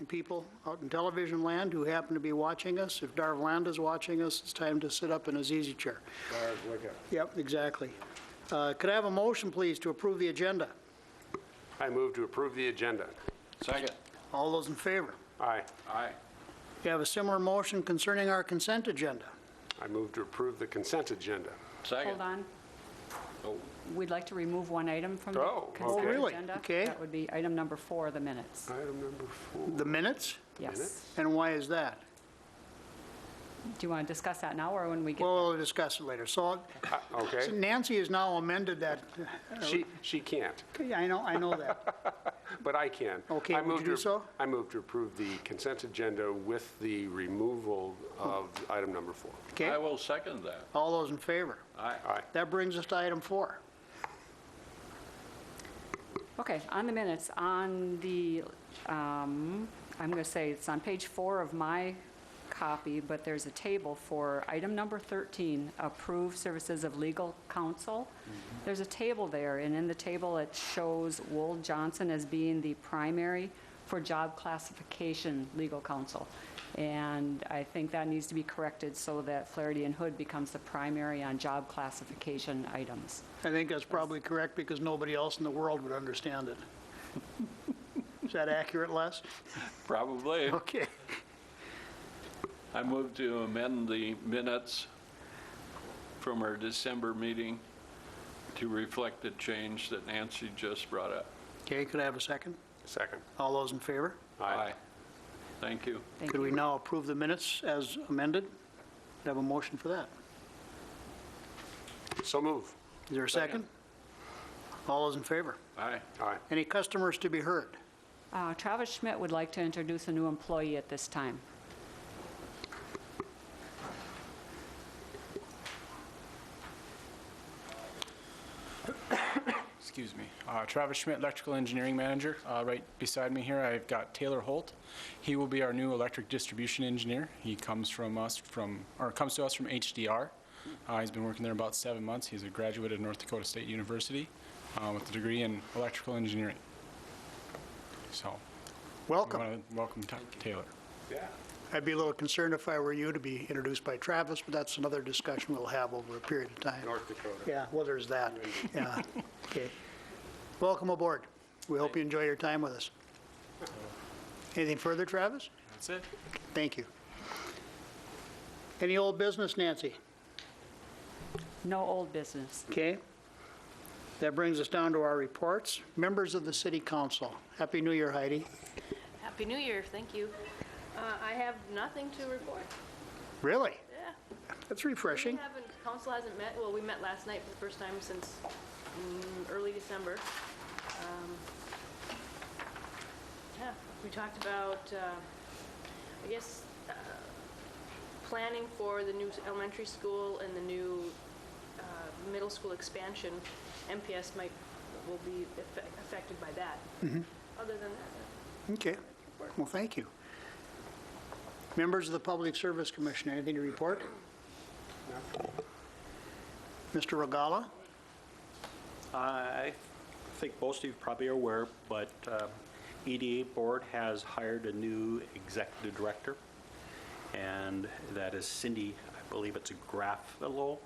people out in television land who happen to be watching us. If Darv Land is watching us, it's time to sit up in his easy chair. Yep, exactly. Could I have a motion, please, to approve the agenda? I move to approve the agenda. Second. All those in favor? Aye. Aye. You have a similar motion concerning our consent agenda. I move to approve the consent agenda. Second. Hold on. Oh, We'd like to remove one item from the Oh, consent okay. really? agenda. Okay. That would be item number 4, the minutes. Item number 4. The minutes? Yes. Minutes? And why is that? Do you want to discuss that now or when we get? Well, we'll discuss it later. So Okay. Nancy has now amended that. She can't, Yeah, I know that. but I can. Okay, I would move you do so? I move to approve the consent agenda with the removal of item number 4. Okay, I will second that. all those in favor? Aye. Aye. That brings us to item 4. Okay, on the minutes, on the, I'm going to say it's on page 4 of my copy, but there's a table for item number 13, approved services of legal counsel. There's a table there, and in the table it shows Wold Johnson as being the primary for job classification legal counsel. And I think that needs to be corrected so that Flaherty and Hood becomes the primary on job classification items. I think that's probably correct because nobody else in the world would understand it. Is that accurate, Les? Probably. Okay. I move to amend the minutes from our December meeting to reflect the change that Nancy just brought up. Okay, could I have a second? Second. All those in favor? Aye. Thank you. Thank Could we you. now approve the minutes as amended? Could I have a motion for that? So move. Is there a second? All those in favor? Aye. Aye. Any customers to be heard? Travis Schmidt would like to introduce a new employee at this time. Excuse me. Travis Schmidt, Electrical Engineering Manager. Right beside me here, I've got Taylor Holt. He will be our new electric distribution engineer. He comes to us from HDR. He's been working there about 7 months. He's a graduate of North Dakota State University with a degree in electrical engineering. So, Welcome. I want to welcome Taylor. Yeah. I'd be a little concerned if I were you to be introduced by Travis, but that's another discussion we'll have over a period of time. North Dakota. Yeah, well, there's that. Yeah, okay. Welcome aboard. We hope you enjoy your time with us. Anything further, Travis? That's it. Thank you. Any old business, Nancy? No old business. Okay. That brings us down to our reports. Members of the City Council. Happy New Year, Heidi. Happy New Year, thank you. I have nothing to report. Really? Yeah. That's refreshing. Council hasn't met, well, we met last night for the first time since early December. Yeah, we talked about, I guess, planning for the new elementary school and the new middle school expansion. MPS will be affected by that. Other than that. Okay. Well, thank you. Members of the Public Service Commission, anything to report? Mr. Regala? I think most of you probably are aware, but EDA Board has hired a new executive director, and that is Cindy, I believe it's a Graffio,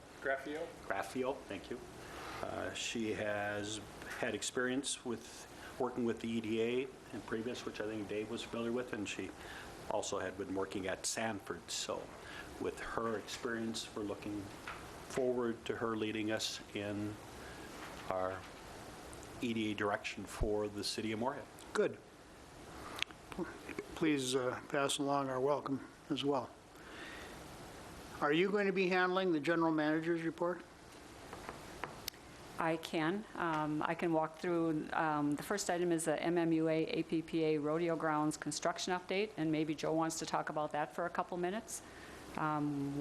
thank you. She has had experience with working with the EDA in previous, which I think Dave was familiar with, and she also had been working at Sanford. So with her experience, we're looking forward to her leading us in our EDA direction for the city of Moorhead. Good. Please pass along our welcome as well. Are you going to be handling the general manager's report? I can. I can walk through, the first item is the MMUA APPA Rodeo Grounds construction update, and maybe Joe wants to talk about that for a couple minutes.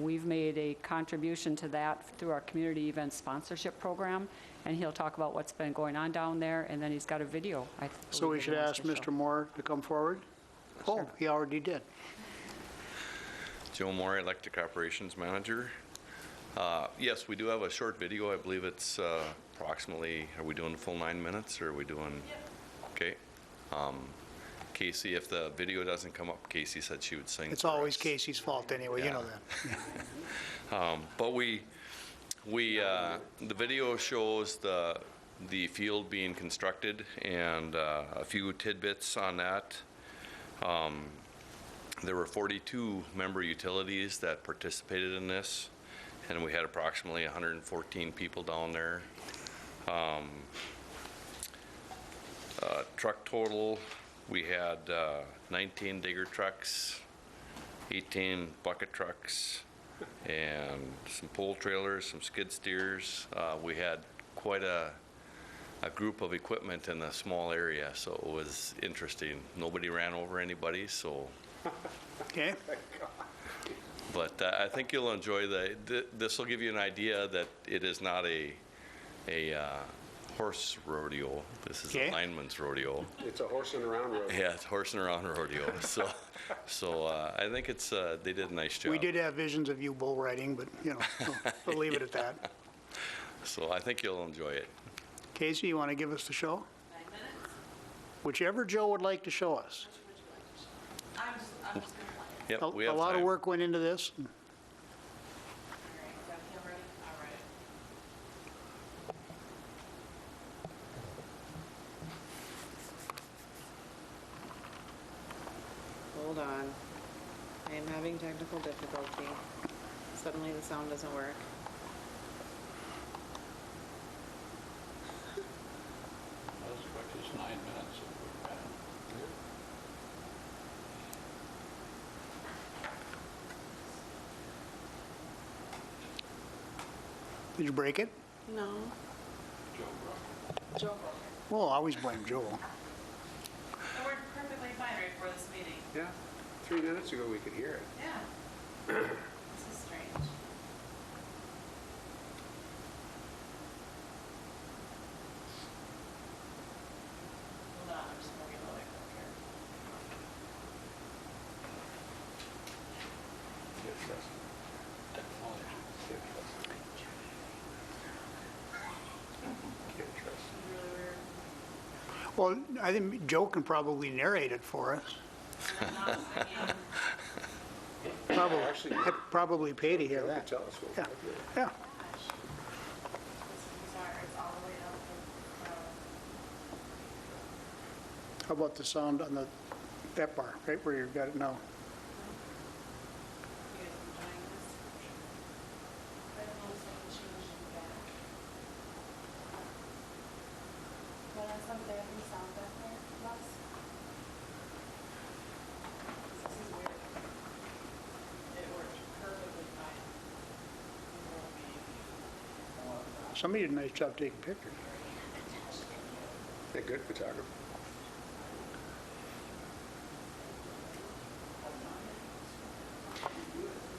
We've made a contribution to that through our community event sponsorship program, and he'll talk about what's been going on down there, and then he's got a video. So we should ask Mr. Moore to come forward? Oh, he already did. Joe Moore, Electric Operations Manager. Yes, we do have a short video. I believe it's approximately, are we doing the full 9 minutes or are we doing? Okay. Casey, if the video doesn't come up, Casey said she would sing. It's for always us. Casey's fault anyway, you know Yeah. that. But the video shows the field being constructed and a few tidbits on that. There were 42 member utilities that participated in this, and we had approximately 114 people down there. Truck total, we had 19 digger trucks, 18 bucket trucks, and some pole trailers, some skid steers. We had quite a group of equipment in a small area, so it was interesting. Nobody ran over anybody, so. Okay? But I think you'll enjoy this will give you an idea that it is not a horse rodeo. This is Okay. a lineman's rodeo. It's a horsing around road. Yeah, it's horsing around rodeo. So I think they did a nice job. We did have visions of you bull riding, but, you know, we'll leave it at that. So I think you'll enjoy it. Casey, you want to give us the show? 9 minutes? Whichever Joe would like to show us. Which would you like to show? I'm just gonna play. Yep, we A have lot of time. work went into this. All right, is that camera ready? All right. Hold on. I am having technical difficulty. Suddenly the sound doesn't work. As quick as 9 minutes. Did you break it? No. Joe Brook. Joe. Well, always blame Joe. It worked perfectly fine right before this meeting. Yeah, 3 minutes ago we could hear it. Yeah. This is strange. Hold on, I'm just moving the light up here. Can't trust Technology. it. Can't trust it. Really weird. Well, I think Joe can probably narrate it for us. And I'm not singing. Probably, Actually, I'd probably pay to hear Joe could that. tell us what Yeah, we're doing. yeah. It's all the way up. How about the sound on that bar, right where you've got it now? You guys enjoying this? I don't know if I can change it back. But on some, they have any sound back there, Russ? This is weird. It worked perfectly fine. Somebody did a nice job taking pictures. They're good photographer.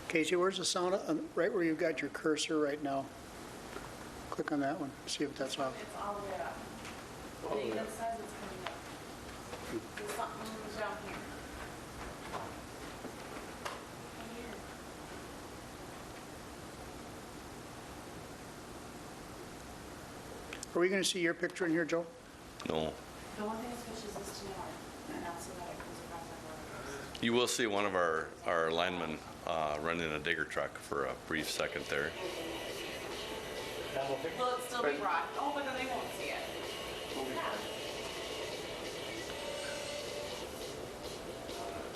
Casey, where's the sound, right where you've got your cursor right now? Click on that one, see if that's off. It's all the way up. It even says it's coming up. There's something down here. Weird. Are we going to see your picture in here, Joe? No. The one thing that switches is to north, and that's so that it goes across our road. You will see one of our linemen running a digger truck for a brief second there. Will it still be broad? Oh, but then they won't see it. Yeah.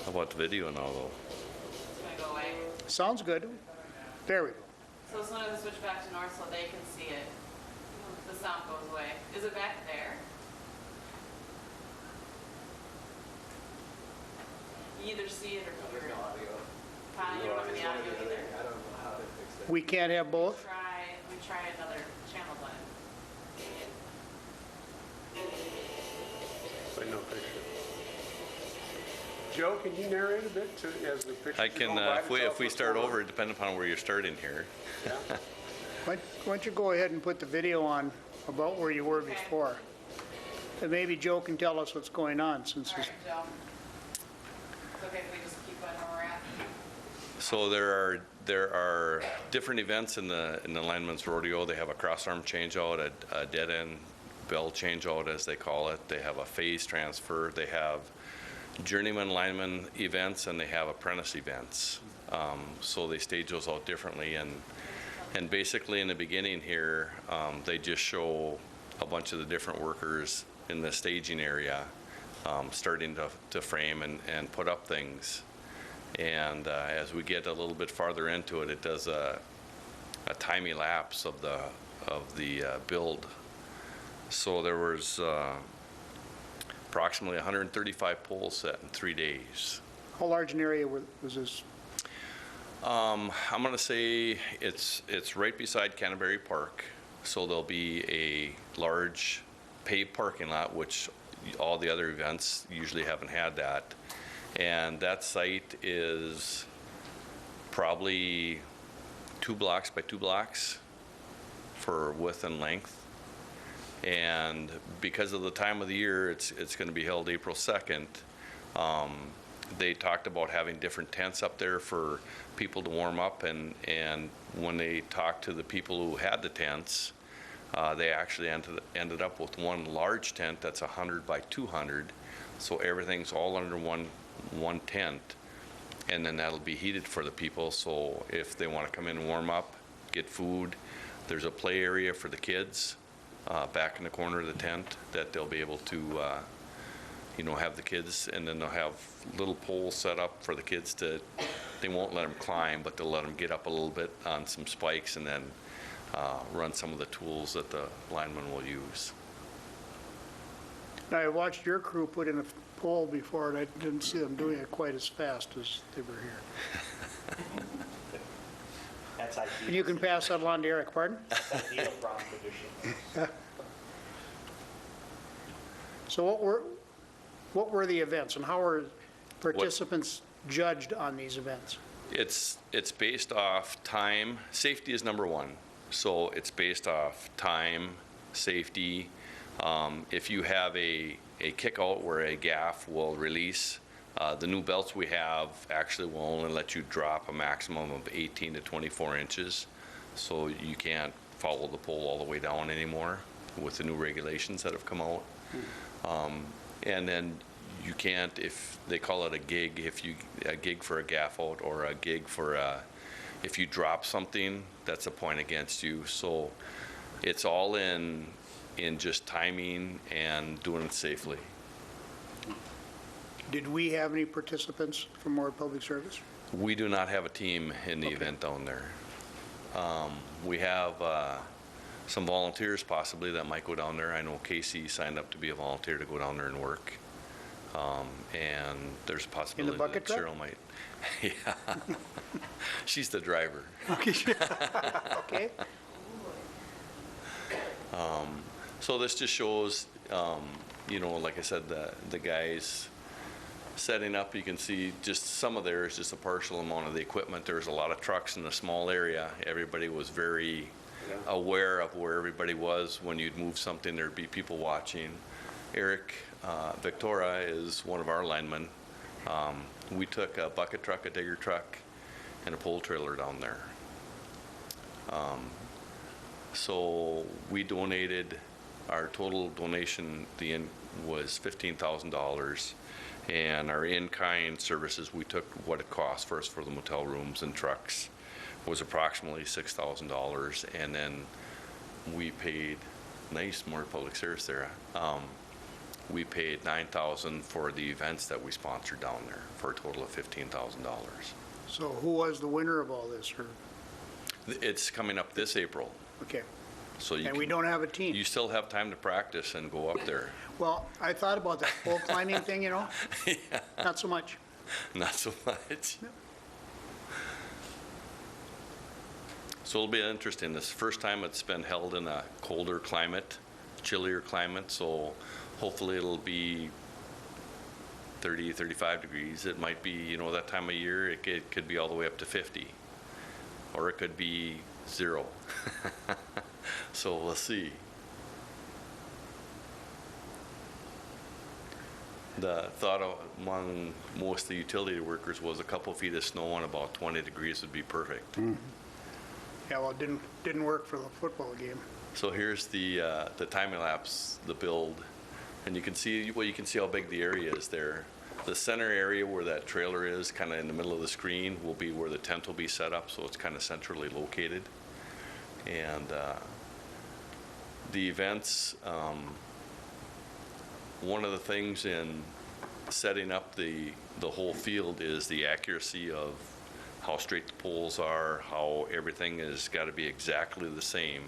How about the video now, though? It's gonna go away. Sounds good. There we go. So as soon as I switch back to north so they can see it, the sound goes away. Is it back there? You either see it or hear it. Huh, you don't have any audio either? We can't have both? We try another channel button. But no picture. Joe, can you narrate a bit as the pictures I are can, going by? if we start over, depending upon where you're starting here. Why don't you go ahead and put the video on about where you were before? And maybe Joe can tell us what's going on since All he's, right, Joe. It's okay if we just keep going where we're at? So there are different events in the lineman's rodeo. They have a cross-arm changeout, a dead-end bell changeout, as they call it. They have a phase transfer. They have journeyman lineman events and they have apprentice events. So they stage those out differently. And basically in the beginning here, they just show a bunch of the different workers in the staging area starting to frame and put up things. And as we get a little bit farther into it, it does a timey lapse of the build. So there was approximately 135 poles set in 3 days. How large an area was this? I'm going to say it's right beside Canterbury Park, so there'll be a large paved parking lot, which all the other events usually haven't had that. And that site is probably 2 blocks by 2 blocks for width and length. And because of the time of the year, it's going to be held April 2nd. They talked about having different tents up there for people to warm up, and when they talked to the people who had the tents, they actually ended up with one large tent that's 100 by 200, so everything's all under one tent, and then that'll be heated for the people. So if they want to come in and warm up, get food, there's a play area for the kids back in the corner of the tent that they'll be able to have the kids, and then they'll have little poles set up for the kids to, they won't let them climb, but they'll let them get up a little bit on some spikes and then run some of the tools that the linemen will use. Now, I watched your crew put in a pole before, and I didn't see them doing it quite as fast as they were here. That's ideal. And you can pass that along to Eric, pardon? That's ideal bronze tradition. So what were the events, and how were participants judged on these events? It's based off time. Safety is number one. So it's based off time, safety. If you have a kick out where a gaff will release, the new belts we have actually will only let you drop a maximum of 18 to 24 inches. So you can't follow the pole all the way down anymore with the new regulations that have come out. And then you can't, if they call it a gig, a gig for a gaff out, or a gig for if you drop something, that's a point against you. So it's all in just timing and doing it safely. Did we have any participants from Moorhead Public Service? We do not have a team in the event down there. We have some volunteers possibly that might go down there. I know Casey signed up to be a volunteer to go down there and work. And there's a possibility In the bucket that truck? Cheryl might. Yeah. She's the driver. Okay. So this just shows, like I said, the guys setting up. You can see just some of there is just a partial amount of the equipment. There's a lot of trucks in a small area. Everybody was very aware of where everybody was. When you'd move something, there'd be people watching. Eric Victoria is one of our linemen. We took a bucket truck, a digger truck, and a pole trailer down there. So we donated, our total donation was $15,000, and our in-kind services, we took what it cost first for the motel rooms and trucks, was approximately $6,000, and then we paid, nice, more public service there. We paid $9,000 for the events that we sponsored down there for a total of $15,000. So who was the winner of all this? Or, It's coming up this April, okay. so you And we can, don't have a team. you still have time to practice and go up there. Well, I thought about that pole climbing thing, Not so much. Not so much. So it'll be interesting. This is the first time it's been held in a colder climate, chillier climate, so hopefully it'll be 30, 35 degrees. It might be, that time of year, it could be all the way up to 50, or it could be 0. So we'll see. The thought among most of the utility workers was a couple feet of snow on about 20 degrees would be perfect. Yeah, well, it didn't work for the football game. So here's the time lapse, the build, and you can see how big the area is there. The center area where that trailer is, kind of in the middle of the screen, will be where the tent will be set up, so it's kind of centrally located. And the events, one of the things in setting up the whole field is the accuracy of how straight the poles are, how everything has got to be exactly the same.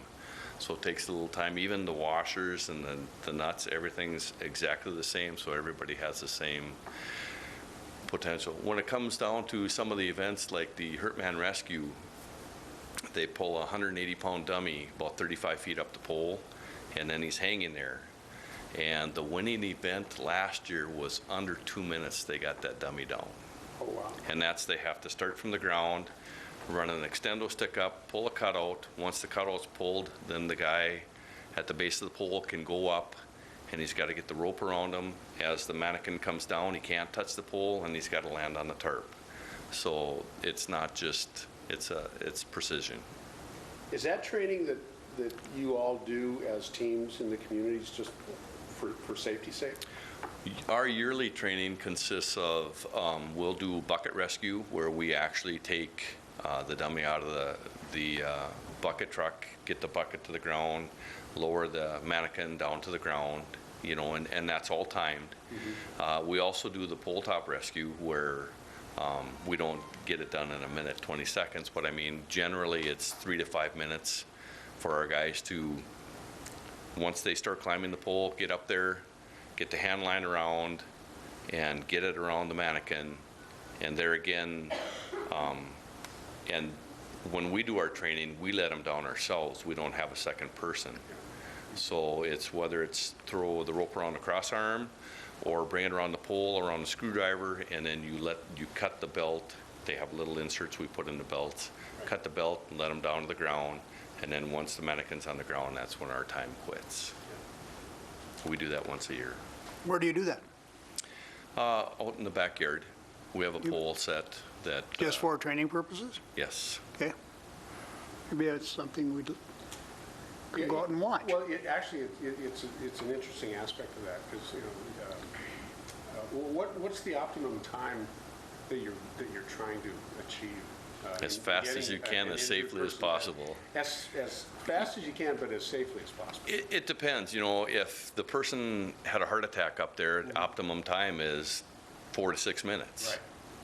So it takes a little time. Even the washers and the nuts, everything's exactly the same, so everybody has the same potential. When it comes down to some of the events like the Hurt Man Rescue, they pull a 180-pound dummy about 35 feet up the pole, and then he's hanging there. And the winning event last year was under 2 minutes they got that dummy down. Oh, wow. And that's, they have to start from the ground, run an extendo stick up, pull a cutout. Once the cutout's pulled, then the guy at the base of the pole can go up, and he's got to get the rope around him. As the mannequin comes down, he can't touch the pole, and he's got to land on the tarp. So it's not just, it's precision. Is that training that you all do as teams in the communities just for safety's sake? Our yearly training consists of, we'll do bucket rescue, where we actually take the dummy out of the bucket truck, get the bucket to the ground, lower the mannequin down to the ground, you know, and that's all timed. We also do the pole top rescue, where we don't get it done in a minute, 20 seconds, but I mean, generally it's 3 to 5 minutes for our guys to, once they start climbing the pole, get up there, get the hand line around, and get it around the mannequin. And there again, and when we do our training, we let them down ourselves. We don't have a second person. So it's whether it's throw the rope around the cross arm or bring it around the pole, around the screwdriver, and then you cut the belt. They have little inserts we put in the belts. Cut the belt and let them down to the ground. And then once the mannequin's on the ground, that's when our time quits. We do that once a year. Where do you do that? Out in the backyard. We have a pole set that... Just for training purposes? Yes. Okay. Maybe that's something we'd could go out and watch. Well, actually, it's an interesting aspect of that, because, you know, what's the optimum time that you're trying to achieve? As fast as you can, as safely as possible. As fast as you can, but as safely as possible. It depends. You know, if the person had a heart attack up there, optimum time is 4 to 6 minutes. Right.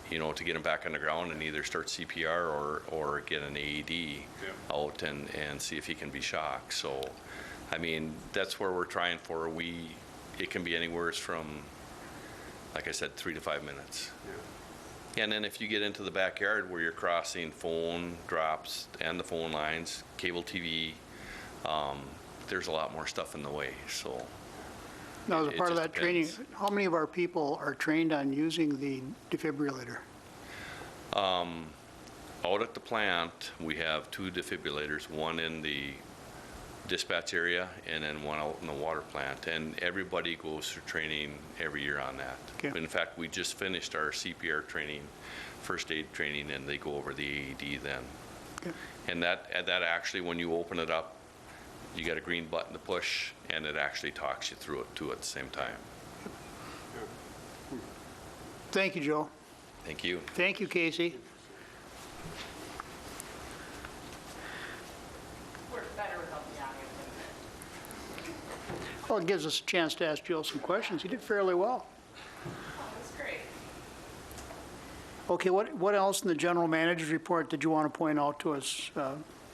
You know, to get them back on the ground and either start CPR or get an AED out and see if he can be shocked. So, I mean, that's where we're trying for. It can be anywhere from, like I said, 3 to 5 minutes. Yeah. And then if you get into the backyard where you're crossing phone drops and the phone lines, cable TV, there's a lot more stuff in the way, so. Now, as a it part of just that training, depends. how many of our people are trained on using the defibrillator? Out at the plant, we have 2 defibrillators, one in the dispatch area and then one out in the water plant. And everybody goes through training every year on that. Okay. In fact, we just finished our CPR training, first aid training, and they go over the AED then. Okay. And that actually, when you open it up, you got a green button to push, and it actually talks you through it too at the same time. Thank you, Joe. Thank you. Thank you, Casey. We're better without the audience, isn't it? Well, it gives us a chance to ask Joe some questions. He did fairly well. Oh, that's great. Okay, what else in the general manager's report did you want to point out to us?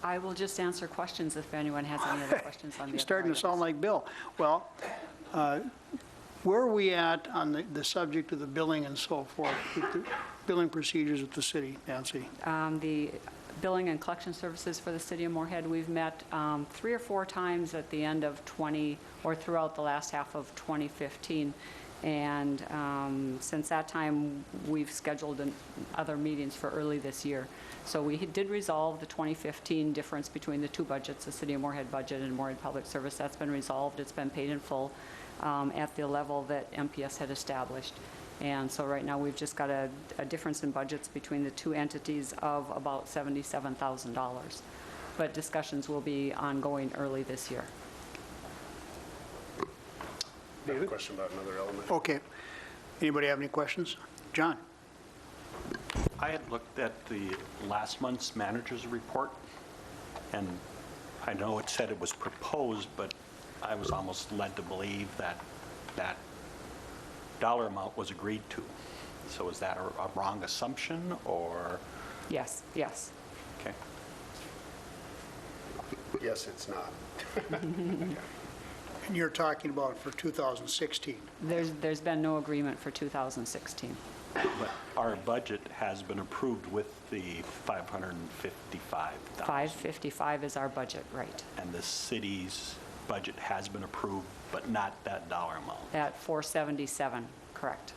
I will just answer questions if anyone has any other questions on the You're other starting to sound items. like Bill. Well, where are we at on the subject of the billing and so forth, with the billing procedures at the city, Nancy? The billing and collection services for the city of Moorhead, we've met 3 or 4 times at the end of or throughout the last half of 2015. And since that time, we've scheduled other meetings for early this year. So we did resolve the 2015 difference between the 2 budgets, the City of Moorhead budget and Moorhead Public Service. That's been resolved. It's been paid in full at the level that MPS had established. And so right now, we've just got a difference in budgets between the 2 entities of about $77,000. But discussions will be ongoing early this year. I have a question about another element. Okay. Anybody have any questions? John? I had looked at the last month's manager's report, and I know it said it was proposed, but I was almost led to believe that that dollar amount was agreed to. So is that a wrong assumption, or? Yes, yes. Okay. Yes, it's not. And you're talking about for 2016. There's been no agreement for 2016. But our budget has been approved with the 555,000. 555 is our budget, right. And the city's budget has been approved, but not that dollar amount. At 477, correct.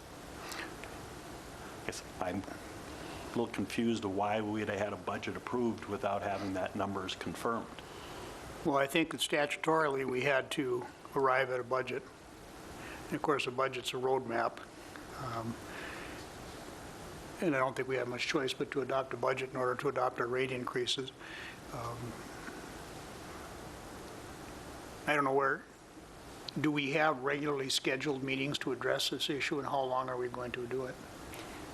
Guess I'm a little confused of why we'd have had a budget approved without having that numbers confirmed. Well, I think that statutorily, we had to arrive at a budget. And of course, a budget's a roadmap. And I don't think we have much choice but to adopt a budget in order to adopt our rate increases. I don't know do we have regularly scheduled meetings to address this issue, and how long are we going to do it?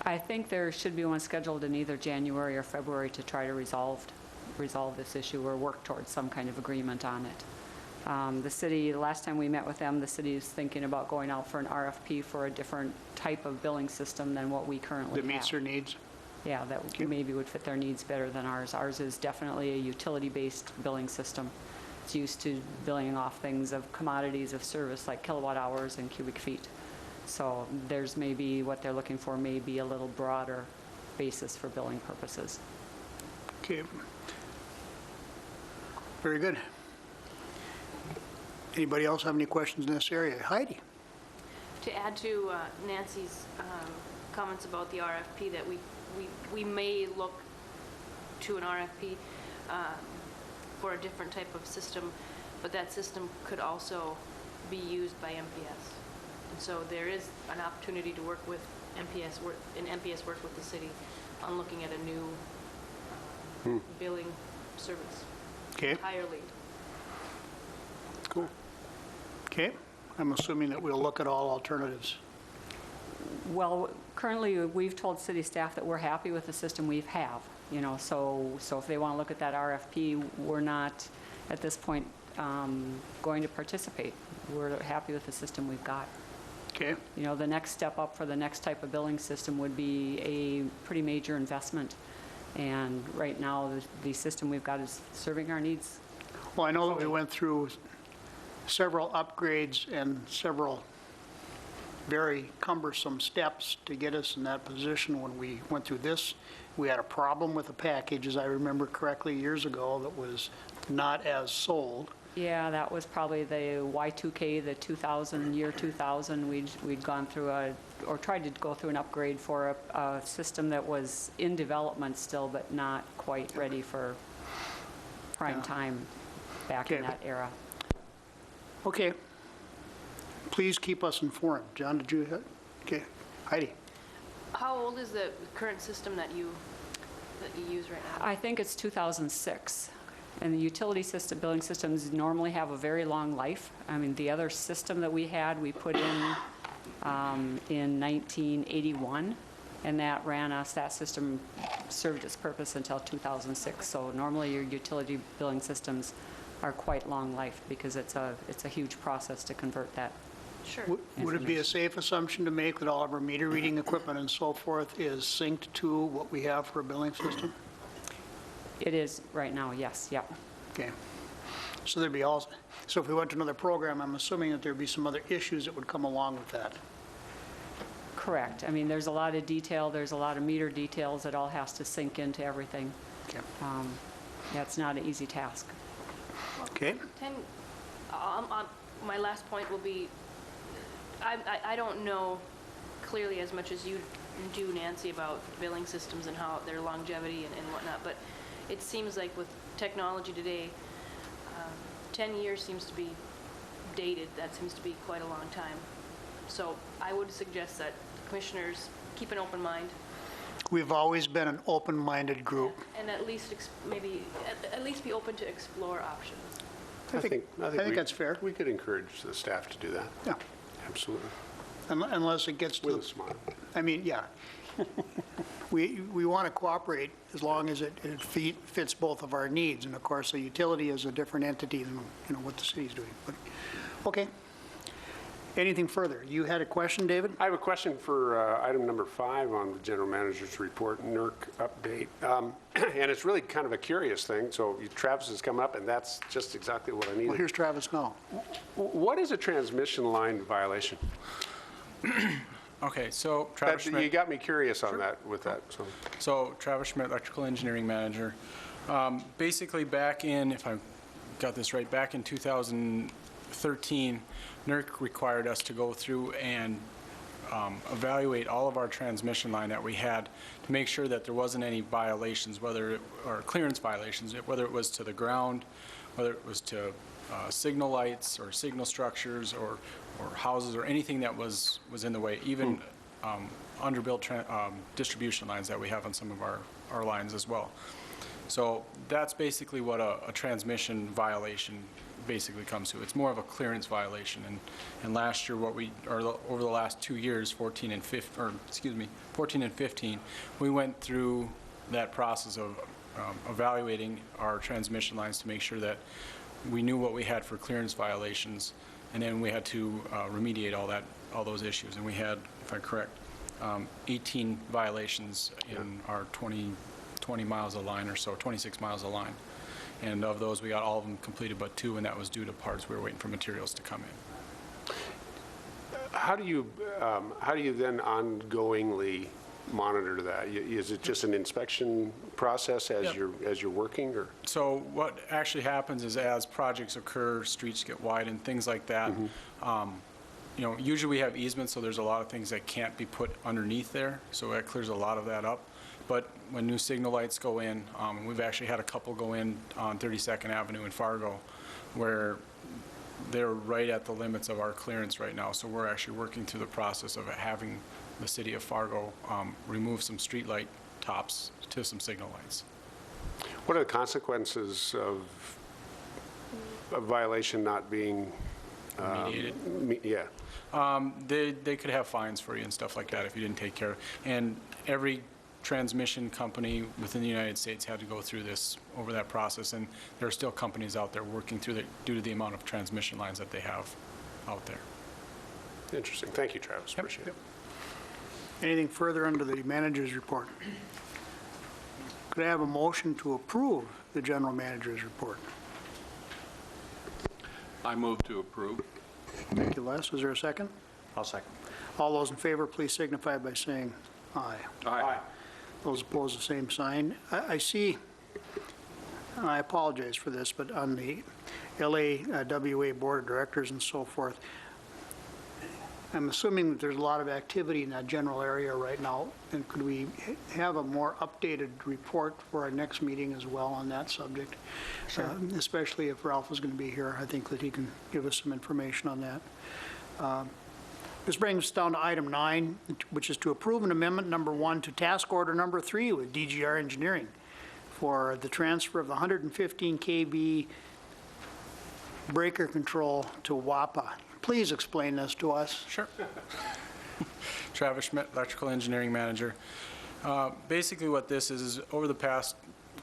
I think there should be one scheduled in either January or February to try to resolve this issue or work towards some kind of agreement on it. The city, the last time we met with them, the city is thinking about going out for an RFP for a different type of billing system than what we currently have. That meets their needs? Yeah, that maybe would fit their needs better than ours. Ours is definitely a utility-based billing system. It's used to billing off things of commodities of service like kilowatt hours and cubic feet. So there's maybe what they're looking for may be a little broader basis for billing purposes. Okay. Very good. Anybody else have any questions in this area? Heidi? To add to Nancy's comments about the RFP, that we may look to an RFP for a different type of system, but that system could also be used by MPS. And so there is an opportunity to work with MPS, MPS work with the city on looking at a new billing service. Okay. Entirely. Cool. Okay. I'm assuming that we'll look at all alternatives. Well, currently, we've told city staff that we're happy with the system we have, so if they want to look at that RFP, we're not, at this point, going to participate. We're happy with the system we've got. Okay. The next step up for the next type of billing system would be a pretty major investment, and right now, the system we've got is serving our needs. Well, I know that we went through several upgrades and several very cumbersome steps to get us in that position. When we went through this, we had a problem with a package, as I remember correctly, years ago, that was not as sold. Yeah, that was probably the Y2K, the year 2000. We'd gone through or tried to go through an upgrade for a system that was in development still, but not quite ready for prime time back in Okay. that era. Okay. Please keep us informed. John, did you have? Okay. Heidi? How old is the current system that you use right now? I think it's 2006. And the utility system, billing systems normally have a very long life. I mean, the other system that we had, we put in 1981, and that system served its purpose until 2006. So normally your utility billing systems are quite long life because it's a huge process to convert that. Sure. Would it be a safe assumption to make that all of our meter reading equipment and so forth is synced to what we have for a billing system? It is right now, yes, yeah. Okay. So if we went to another program, I'm assuming that there'd be some other issues that would come along with that. Correct. I mean, there's a lot of detail, there's a lot of meter details that all has to sync into everything. Okay. That's not an easy task. Okay. My last point will be, I don't know clearly as much as you do, Nancy, about billing systems and how their longevity and whatnot, but it seems like with technology today, 10 years seems to be dated. That seems to be quite a long time. So I would suggest that commissioners keep an open mind. We've always been an open-minded group. And at least at least be open to explore options. I think that's fair. We could encourage the staff to do that. Yeah. Absolutely. Unless it gets to With a the smile. I mean, yeah. We want to cooperate as long as it fits both of our needs. And of course, a utility is a different entity than, what the city's doing. But, okay. Anything further? You had a question, David? I have a question for item number 5 on the general manager's report, NERC update. And it's really kind of a curious thing. So Travis has come up, and that's just exactly what I needed. Well, here's Travis now. What is a transmission line violation? Okay, so Travis You Schmidt. got me curious on that, with that, so. So Travis Schmidt, Electrical Engineering Manager. Basically, back in, if I got this right, back in 2013, NERC required us to go through and evaluate all of our transmission line that we had to make sure that there wasn't any violations, or clearance violations, whether it was to the ground, whether it was to signal lights or signal structures or houses or anything that was in the way, even underbuilt distribution lines that we have on some of our lines as well. So that's basically what a transmission violation basically comes to. It's more of a clearance violation. And last year, over the last 2 years, 14 and 15, we went through that process of evaluating our transmission lines to make sure that we knew what we had for clearance violations, and then we had to remediate all those issues. And we had, if I'm correct, 18 violations in our 20 miles of line or so, 26 miles of line. And of those, we got all of them completed but 2, and that was due to parts. We were waiting for materials to come in. How do you then ongoingly monitor that? Is it just an inspection process as Yep. you're working, or? So what actually happens is as projects occur, streets get widened, things like that, usually we have easements, so there's a lot of things that can't be put underneath there, so that clears a lot of that up. But when new signal lights go in, we've actually had a couple go in on 32nd Avenue in Fargo, where they're right at the limits of our clearance right now. So we're actually working through the process of having the city of Fargo remove some street light tops to some signal lights. What are the consequences of a violation not being? Remediated? Yeah. They could have fines for you and stuff like that if you didn't take care of. And every transmission company within the United States had to go through this, over that process, and there are still companies out there working through it due to the amount of transmission lines that they have out there. Interesting. Thank you, Travis. Appreciate it. Anything further under the manager's report? Could I have a motion to approve the general manager's report? I move to approve. Thank you, Les. Is there a second? I'll second. All those in favor, please signify by saying aye. Aye. Those opposed, the same sign. I see, and I apologize for this, but on the LAWA Board of Directors and so forth, I'm assuming that there's a lot of activity in that general area right now, and could we have a more updated report for our next meeting as well on that subject? Sure. Especially if Ralph is going to be here, I think that he can give us some information on that. This brings us down to item 9, which is to approve an amendment number 1 to task order number 3 with DGR Engineering for the transfer of the 115 kV breaker control to WAPA. Please explain this to us. Sure. Travis Schmidt, Electrical Engineering Manager. Basically what this is over the past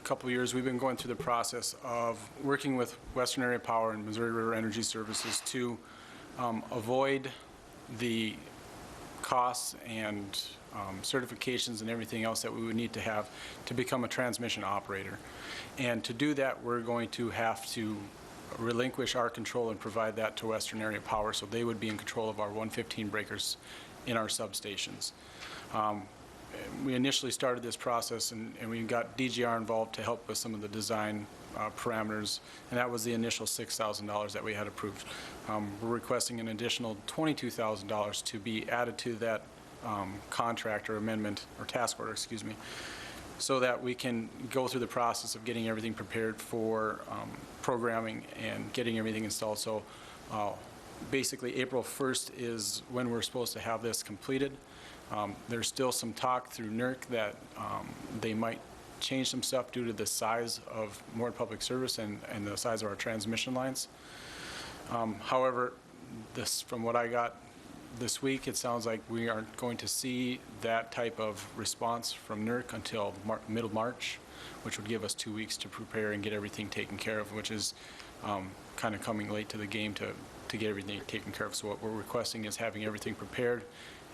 couple of years, we've been going through the process of working with Western Area Power and Missouri River Energy Services to avoid the costs and certifications and everything else that we would need to have to become a transmission operator. And to do that, we're going to have to relinquish our control and provide that to Western Area Power, so they would be in control of our 115 breakers in our substations. We initially started this process, and we got DGR involved to help with some of the design parameters, and that was the initial $6,000 that we had approved. We're requesting an additional $22,000 to be added to that contract or amendment, or task order, excuse me, so that we can go through the process of getting everything prepared for programming and getting everything installed. So basically April 1st is when we're supposed to have this completed. There's still some talk through NERC that they might change some stuff due to the size of Moorhead Public Service and the size of our transmission lines. However, this, from what I got this week. It sounds like we aren't going to see that type of response from NERC until middle March, which would give us 2 weeks to prepare and get everything taken care of, which is kind of coming late to the game to get everything taken care of. So what we're requesting is having everything prepared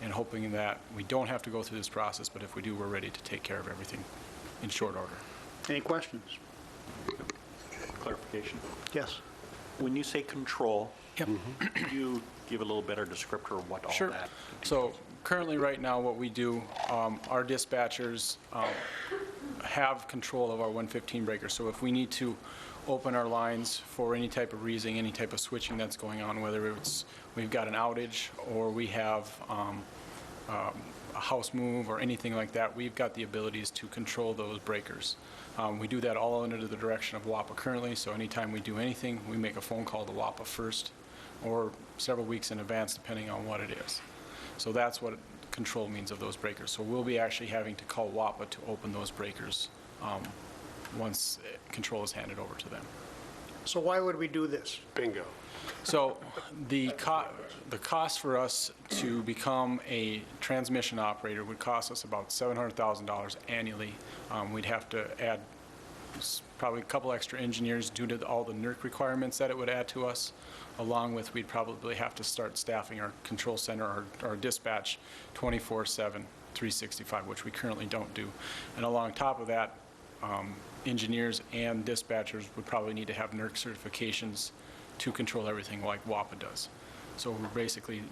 and hoping that we don't have to go through this process, but if we do, we're ready to take care of everything in short order. Any questions? Clarification. Yes. When you say control, Yep. could you give a little better descriptor of what all Sure. that? So currently, right now, what we do, our dispatchers have control of our 115 breaker. So if we need to open our lines for any type of reason, any type of switching that's going on, whether it's we've got an outage or we have a house move or anything like that, we've got the abilities to control those breakers. We do that all under the direction of WAPA currently, so anytime we do anything, we make a phone call to WAPA first or several weeks in advance, depending on what it is. So that's what control means of those breakers. So we'll be actually having to call WAPA to open those breakers once control is handed over to them. So why would we do this? Bingo. So the cost for us to become a transmission operator would cost us about $700,000 annually. We'd have to add probably a couple extra engineers due to all the NERC requirements that it would add to us, along with we'd probably have to start staffing our control center, our dispatch 24/7, 365, which we currently don't do. And along top of that, engineers and dispatchers would probably need to have NERC certifications to control everything like WAPA does. So we're basically,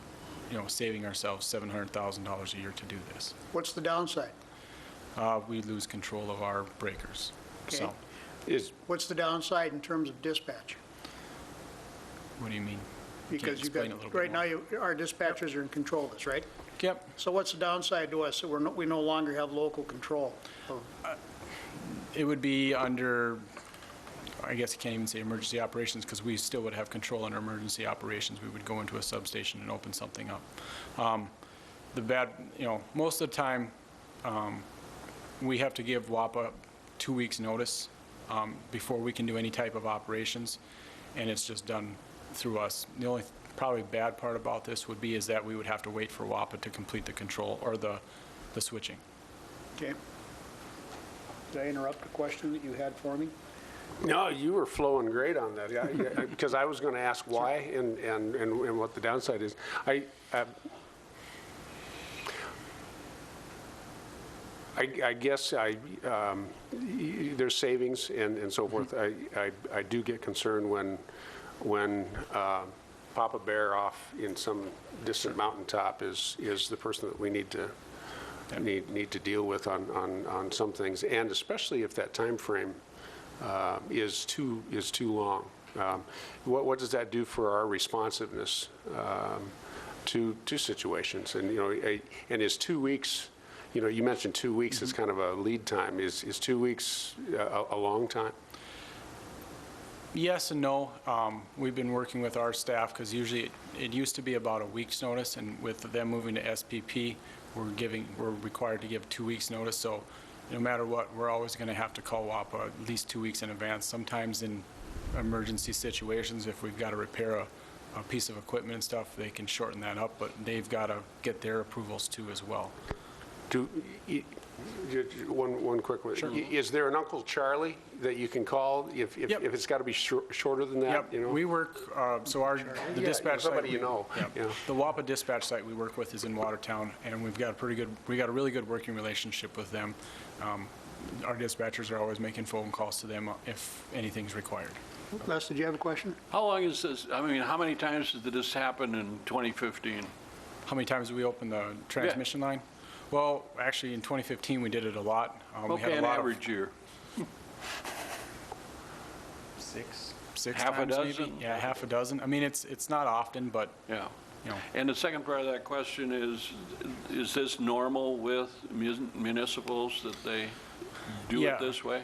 saving ourselves $700,000 a year to do this. What's the downside? We lose control of our breakers. Okay. So, What's the downside in terms of dispatch? what do you mean? Because you've explain got, a little bit right now, more? our dispatchers are in control of this, right? Yep. So what's the downside to us? So we no longer have local control of. It would be under, I guess you can't even say emergency operations because we still would have control under emergency operations. We would go into a substation and open something up. Most of the time, we have to give WAPA 2 weeks' notice before we can do any type of operations, and it's just done through us. The only probably bad part about this would be is that we would have to wait for WAPA to complete the control or the switching. Okay. Did I interrupt a question that you had for me? No, you were flowing great on that, yeah, because I was going to ask why and what the downside is. I guess there's savings and so forth. I do get concerned when Papa Bear off in some distant mountaintop is the person that we need to need to deal with on some things, and especially if that time frame is too long. What does that do for our responsiveness to situations? And and is 2 weeks? You mentioned 2 weeks as kind of a lead time. Is 2 weeks a long time? Yes and no. We've been working with our staff because usually it used to be about a week's notice, and with them moving to SPP, we're required to give 2 weeks notice. So no matter what, we're always going to have to call WAPA at least 2 weeks in advance. Sometimes in emergency situations, if we've got to repair a piece of equipment and stuff, they can shorten that up, but they've got to get their approvals too as well. One quick one. Sure. Is there an Uncle Charlie that you can call if Yep. it's got to be shorter than that? Yep, we work, the dispatch site. Somebody you know. Yep. Yeah. The WAPA dispatch site we work with is in Watertown, and we've got a really good working relationship with them. Our dispatchers are always making phone calls to them if anything's required. Les, did you have a question? How long is this, how many times did this happen in 2015? How many times did we open the transmission line? Well, actually, in 2015, we did it a lot. We had Okay, a an lot average year. six Half a times maybe. dozen? Yeah, half a dozen. I mean, it's not often, but Yeah. you know. And the second part of that question is this normal with municipals that they do Yeah. it this way?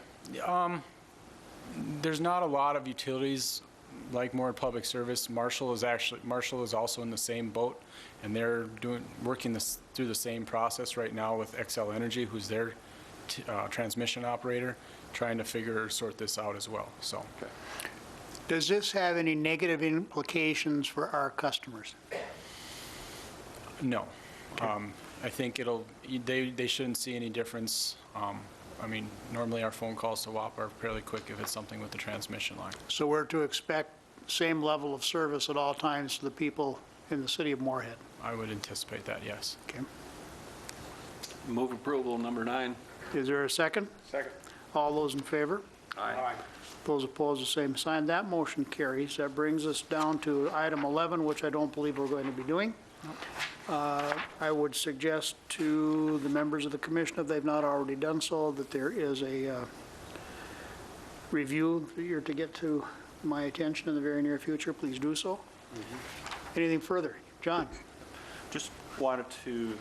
There's not a lot of utilities like Moorhead Public Service. Marshall is also in the same boat, and they're working through the same process right now with XL Energy, who's their transmission operator, trying to sort this out as well. So, Okay. Does this have any negative implications for our customers? No. I think they shouldn't see any difference. I mean, normally our phone calls to WAP are fairly quick if it's something with the transmission line. So we're to expect same level of service at all times to the people in the city of Moorhead? I would anticipate that, yes. Okay. Move approval number 9. Is there a second? Second. All those in favor? Aye. Those opposed, the same sign. That motion carries. That brings us down to item 11, which I don't believe we're going to be doing. I would suggest to the members of the commission, if they've not already done so, that there is a review that you're to get to my attention in the very near future. Please do so. Anything further? John? Just wanted to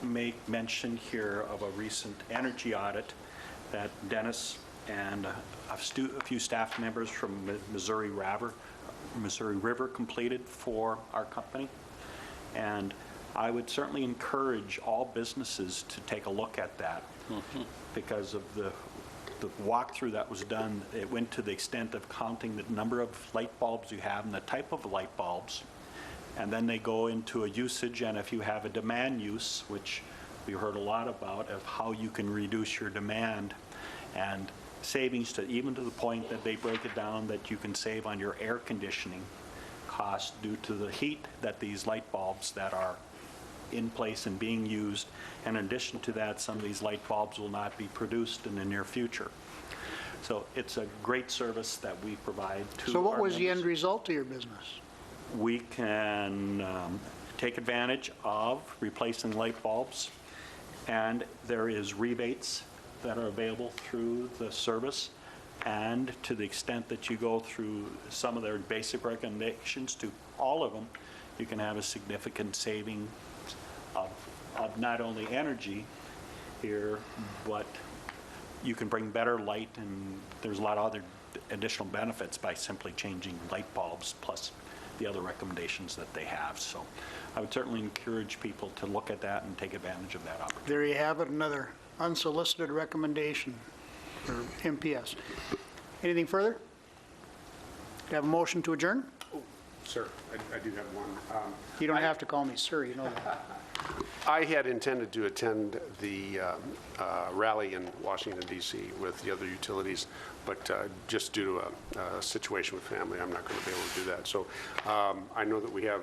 make mention here of a recent energy audit that Dennis and a few staff members from Missouri River completed for our company. And I would certainly encourage all businesses to take a look at that because of the walkthrough that was done. It went to the extent of counting the number of light bulbs you have and the type of light bulbs. And then they go into a usage, and if you have a demand use, which we heard a lot about, of how you can reduce your demand, and savings to even to the point that they break it down that you can save on your air conditioning costs due to the heat that these light bulbs that are in place and being used. And in addition to that, some of these light bulbs will not be produced in the near future. So it's a great service that we provide to our members. So what was the end result to your business? We can take advantage of replacing light bulbs, and there is rebates that are available through the service. And to the extent that you go through some of their basic recommendations to all of them, you can have a significant saving of not only energy here, but you can bring better light, and there's a lot of other additional benefits by simply changing light bulbs, plus the other recommendations that they have. So I would certainly encourage people to look at that and take advantage of that opportunity. There you have it, another unsolicited recommendation for MPS. Anything further? Do you have a motion to adjourn? Sir, I do have one. You don't have to call me sir, you know that. I had intended to attend the rally in Washington, D.C. with the other utilities, but just due to a situation with family, I'm not going to be able to do that. So I know that we have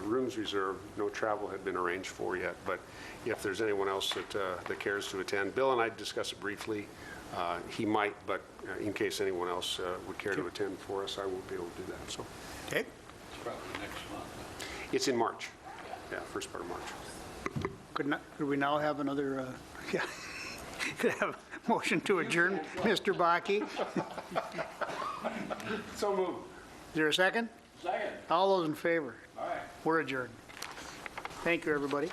rooms reserved. No travel had been arranged for yet, but if there's anyone else that cares to attend, Bill and I discussed it briefly. He might, but in case anyone else would care to attend for us, I won't be able to do that. So Okay. It's probably next month. it's in March. Yeah, first part of March. Could we now have another, yeah, could I have a motion to adjourn, Mr. Bakke? So moved. Is there a second? Second. All those in favor? All right. We're adjourned. Thank you, everybody.